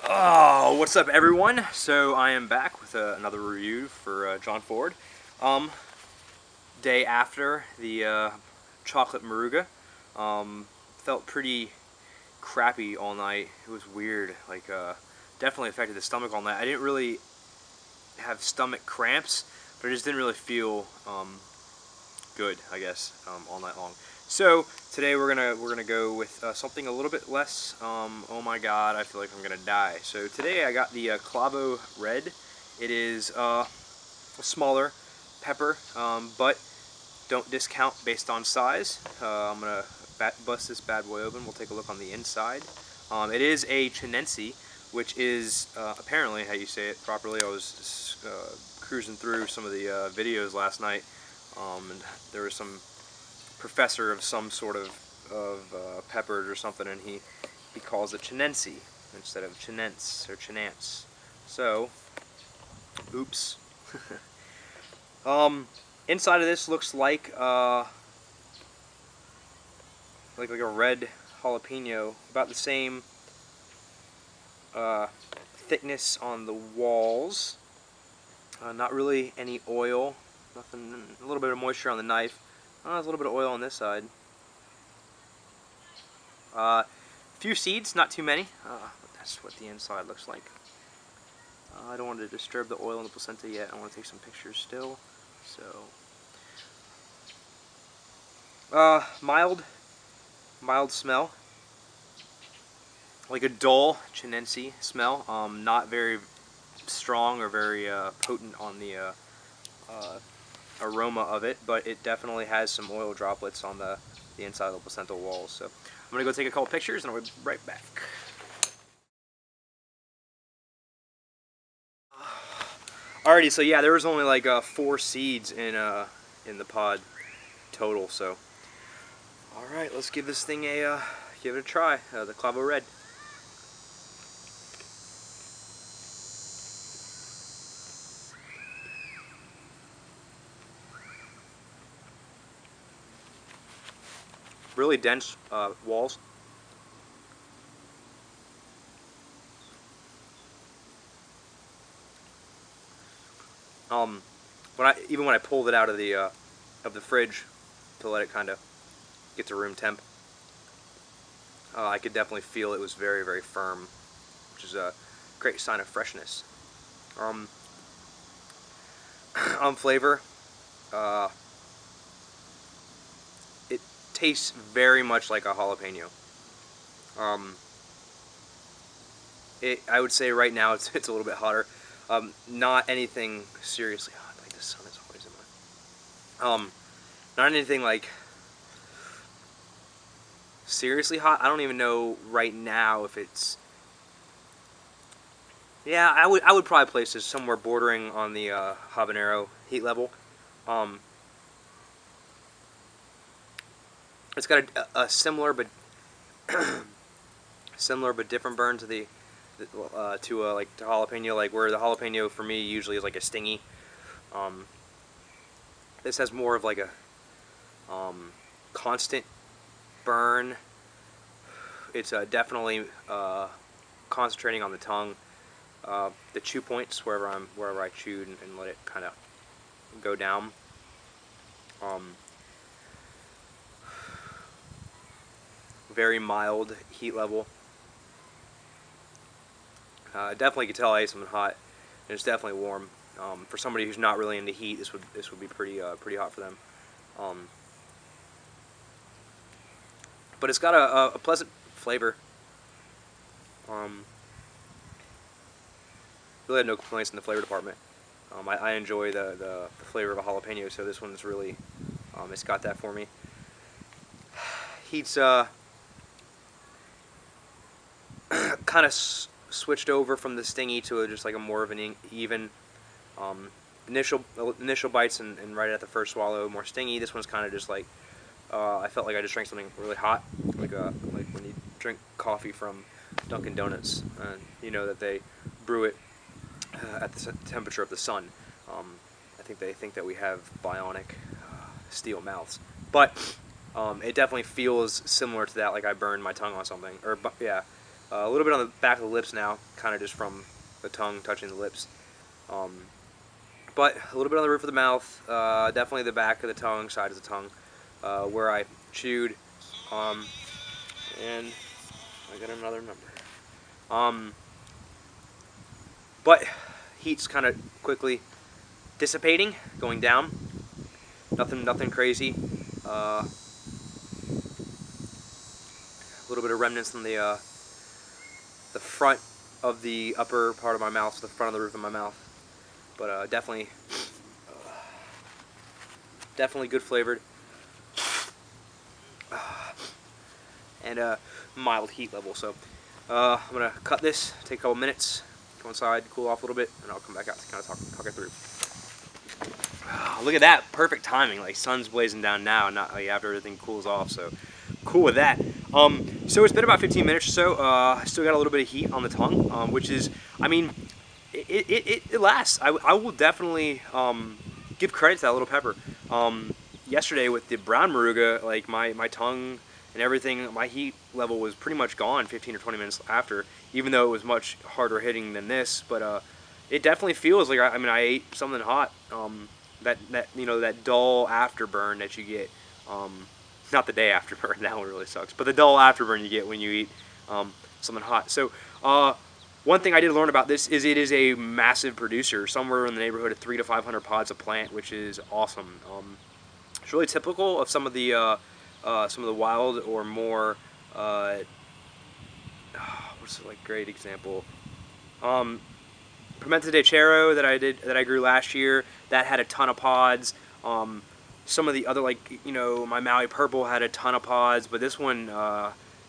Oh, what's up, everyone? So I am back with another review for John Ford. Day after the chocolate maruga. Felt pretty crappy all night. It was weird. Definitely affected the stomach all night. I didn't really have stomach cramps, but I just didn't really feel good, I guess, all night long. So today we're gonna go with something a little bit less. Oh my God, I feel like I'm gonna die. So today I got the Clavo Red. It is a smaller pepper, but don't discount based on size. I'm gonna bust this bad boy open. We'll take a look on the inside. It is a chinense, which is apparently how you say it properly. I was cruising through some of the videos last night, and there was some professor of some sort of peppers or something, and he calls it chinense instead of chinense or chinance. So, oops. Inside of this looks like a red jalapeno, about the same thickness on the walls. Not really any oil. Nothing. A little bit of moisture on the knife. There's a little bit of oil on this side. Few seeds, not too many. That's what the inside looks like. I don't want to disturb the oil in the placenta yet. I want to take some pictures still. So, mild smell, like a dull chinense smell. Not very strong or very potent on the aroma of it, but it definitely has some oil droplets on the inside of the placental walls. So I'm gonna go take a couple pictures and I'll be right back. Alrighty, so yeah, there was only like 4 seeds in the pod total. So, all right, let's give this thing a give it a try. The Clavo Red. Really dense walls. Even when I pulled it out of the fridge to let it kind of get to room temp, I could definitely feel it was very, very firm, which is a great sign of freshness. On flavor, uh, it tastes very much like a jalapeno. I would say right now it's a little bit hotter. Not anything seriously hot. Like the sun is always in my. Not anything like seriously hot. I don't even know right now if it's. Yeah, I would probably place this somewhere bordering on the habanero heat level. It's got a similar but similar but different burn to the like the jalapeno. Like where the jalapeno for me usually is like a stingy. This has more of like a constant burn. It's definitely concentrating on the tongue. The chew points wherever I chewed and let it kind of go down. Very mild heat level. Definitely could tell I ate something hot, and it's definitely warm. For somebody who's not really into heat, this would be pretty hot for them. But it's got a pleasant flavor. Really had no complaints in the flavor department. I enjoy the flavor of a jalapeno, so this one's really, it's got that for me. Heat's kind of switched over from the stingy to just like a more of an even initial bites and right at the first swallow more stingy. This one's kind of just like I felt like I just drank something really hot, like when you drink coffee from Dunkin' Donuts, and you know that they brew it at the temperature of the sun. I think they think that we have bionic steel mouths, but it definitely feels similar to that. Like I burned my tongue on something, or yeah, A little bit on the back of the lips now, kind of just from the tongue touching the lips. But a little bit on the roof of the mouth, definitely the back of the tongue, side of the tongue, where I chewed, and I got another number. But heat's kind of quickly dissipating, going down. Nothing crazy. A little bit of remnants on the front of the upper part of my mouth, the front of the roof of my mouth. But definitely good flavored, and mild heat level. So I'm gonna cut this, take a couple minutes, go inside, cool off a little bit, and I'll come back out to kind of talk it through. Look at that, perfect timing. Like, sun's blazing down now, not like after everything cools off. So cool with that. So it's been about 15 minutes or so. I still got a little bit of heat on the tongue, which is, I mean, it lasts. I will definitely give credit to that little pepper. Yesterday with the brown moruga, like my tongue and everything, my heat level was pretty much gone 15 or 20 minutes after, even though it was much harder hitting than this. But it definitely feels like, I mean, I ate something hot. That you know, that dull afterburn that you get. Not the day afterburn, that one really sucks, but the dull afterburn you get when you eat something hot. So one thing I did learn about this is it is a massive producer, somewhere in the neighborhood of 300 to 500 pods a plant, which is awesome. It's really typical of some of the wild or more what's like great example. Pimenta de Chero that I grew last year, that had a ton of pods. Some of the other, like, you know, my Maui Purple had a ton of pods, but this one,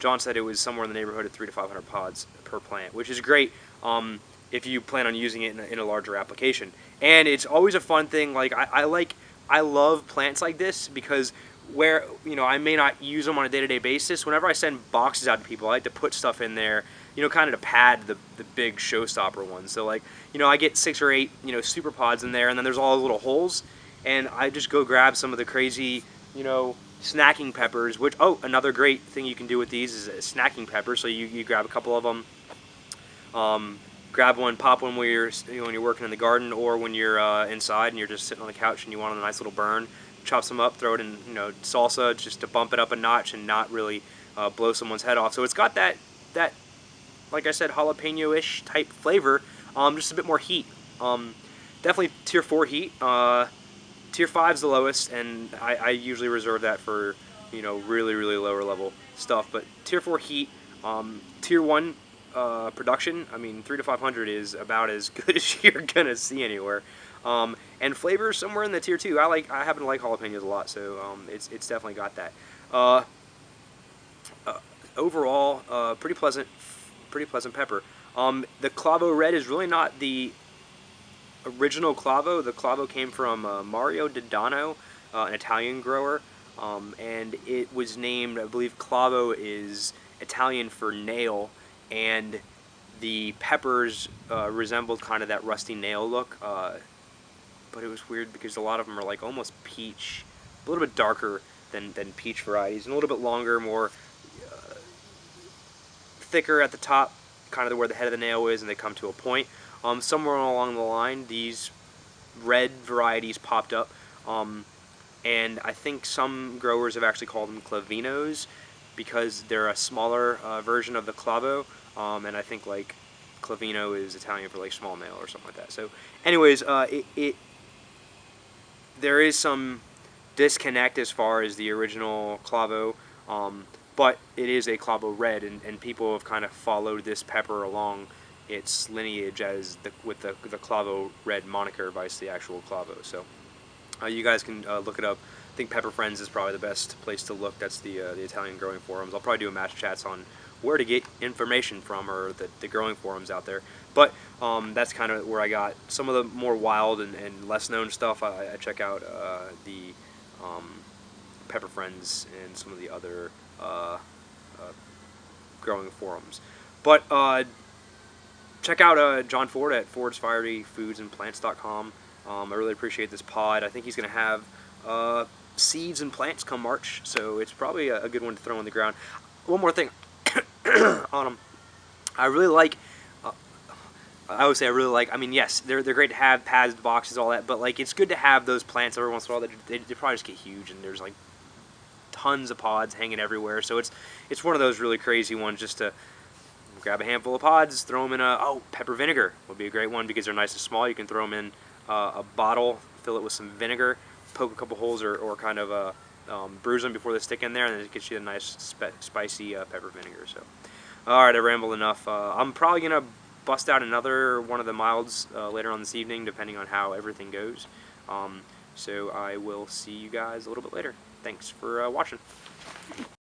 John said it was somewhere in the neighborhood of 300 to 500 pods per plant, which is great if you plan on using it in a larger application. And it's always a fun thing. Like, I love plants like this because where, you know, I may not use them on a day-to-day basis. Whenever I send boxes out to people, I like to put stuff in there, you know, kind of to pad the big showstopper ones. So, like, you know, I get 6 or 8, you know, super pods in there, and then there's all the little holes, and I just go grab some of the crazy, you know, snacking peppers, which, oh, another great thing you can do with these is a snacking pepper. So you grab a couple of them, grab one, pop one when you're working in the garden, or when you're inside and you're just sitting on the couch and you want a nice little burn. Chop some up, throw it in, you know, salsa, just to bump it up a notch and not really blow someone's head off. So it's got that like I said, jalapeno-ish type flavor, just a bit more heat. Definitely tier 4 heat. Tier 5 is the lowest, and I usually reserve that for, you know, really lower level stuff. But tier 4 heat, tier 1 production, I mean, 300 to 500 is about as good as you're gonna see anywhere. And flavor somewhere in the tier 2. I happen to like jalapenos a lot, so it's definitely got that. Overall, pretty pleasant pepper. The Clavo Red is really not the original Clavo. The Clavo came from Mario Dodano, an Italian grower, and it was named, I believe Clavo is Italian for nail, and the peppers resembled kind of that rusty nail look, but it was weird because a lot of them are like almost peach, a little bit darker than peach varieties, and a little bit longer, more thicker at the top, kind of where the head of the nail is, and they come to a point. Somewhere along the line, these red varieties popped up, and I think some growers have actually called them clavinos because they're a smaller version of the clavo, and I think like clavino is Italian for like small nail or something like that. So anyways, there is some disconnect as far as the original clavo, but it is a Clavo Red, and people have kind of followed this pepper along its lineage as with the Clavo Red moniker vice the actual Clavo. So you guys can look it up. I think Pepper Friends is probably the best place to look. That's the Italian growing forums. I'll probably do a match chats on where to get information from, or the growing forums out there. But that's kind of where I got some of the more wild and less known stuff. I check out the Pepper Friends and some of the other growing forums. But check out John Ford at fordsfieryfoodsandplants.com. I really appreciate this pod. I think he's going to have seeds and plants come March, so it's probably a good one to throw on the ground. One more thing on them. I really like. I would say I really like. I mean, yes, they're great to have pads, boxes, all that, but like it's good to have those plants every once in a while. They probably just get huge, and there's like tons of pods hanging everywhere. So it's one of those really crazy ones just to grab a handful of pods, throw them in pepper vinegar would be a great one because they're nice and small. You can throw them in a bottle, fill it with some vinegar, poke a couple holes or kind of bruise them before they stick in there, and then it gets you a nice spicy pepper vinegar. So, all right, I rambled enough. I'm probably gonna bust out another one of the milds later on this evening, depending on how everything goes. So I will see you guys a little bit later. Thanks for watching.